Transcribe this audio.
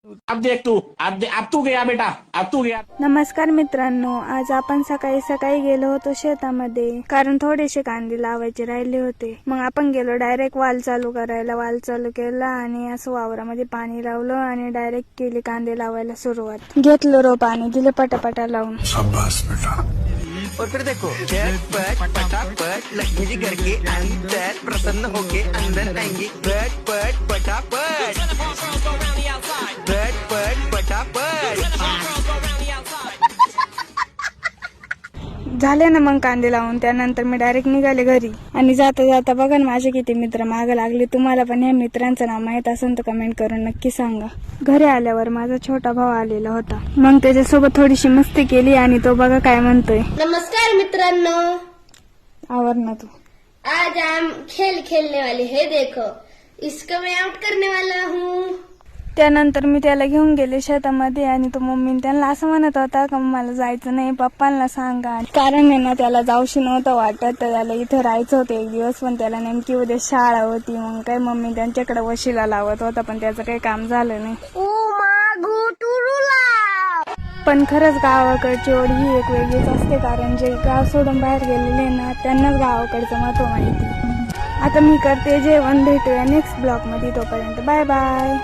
अब देख तू, अब तू गया बेटा, अब तू गया. नमस्कार मित्रांनो, आज आपण सकाळी सकाळी गेलो होतो शेतामध्ये, कारण थोडेसे कांदे लावायचे राहिले होते. मग आपण गेलो डायरेक्ट वाल चालू करायला. वाल चालू केला आणि असं वावरामध्ये पाणी लावलं आणि डायरेक्ट केली कांदे लावायला सुरुवात. घेतलं रोप आणि दिले पटापटा लावून. शाबाश बेटा. और फिर देखो झटपट पटापट लक्ष्मी जी घर के अंदर प्रसन्न होके अंदर आएंगी. झटपट पटापट झटपट पटापट. झाले ना मग कांदे लावून. त्यानंतर मी डायरेक्ट निघाले घरी आणि जाता जाता बघा ना माझे किती मित्र मागे लागले. तुम्हाला पण या मित्रांचं नाव माहित असेल तर कमेंट करून नक्की सांगा. घरी आल्यावर माझा छोटा भाऊ आलेला होता. मग त्याच्यासोबत थोडीशी मस्ती केली आणि तो बघा काय म्हणतोय. नमस्कार मित्रांनो, आवर ना तू. आज हम खेल खेलने वाले हैं. देखो, इसको मैं आउट करने वाला हूँ. त्यानंतर मी त्याला घेऊन गेले शेतामध्ये आणि तो मम्मी त्यांना असं म्हणत होता का मला जायचं नाही, पप्पांना सांगा. कारण आहे ना त्याला जाऊशी नव्हतं वाटत, तर त्याला इथे राहायचं होतं एक दिवस. पण त्याला नेमकी उद्या शाळा होती. मग काय मम्मी त्यांच्याकडे वशिला लावत होता, पण त्याचं काही काम झालं नाही. पण खरंच गावाकडची ओढ ही एक वेगळीच असते, कारण जे गाव सोडून बाहेर गेलेले ना त्यांनाच गावाकडचं महत्व माहिती. आता मी करते जेवण. भेटूया नेक्स्ट ब्लॉग मध्ये. तोपर्यंत बाय बाय.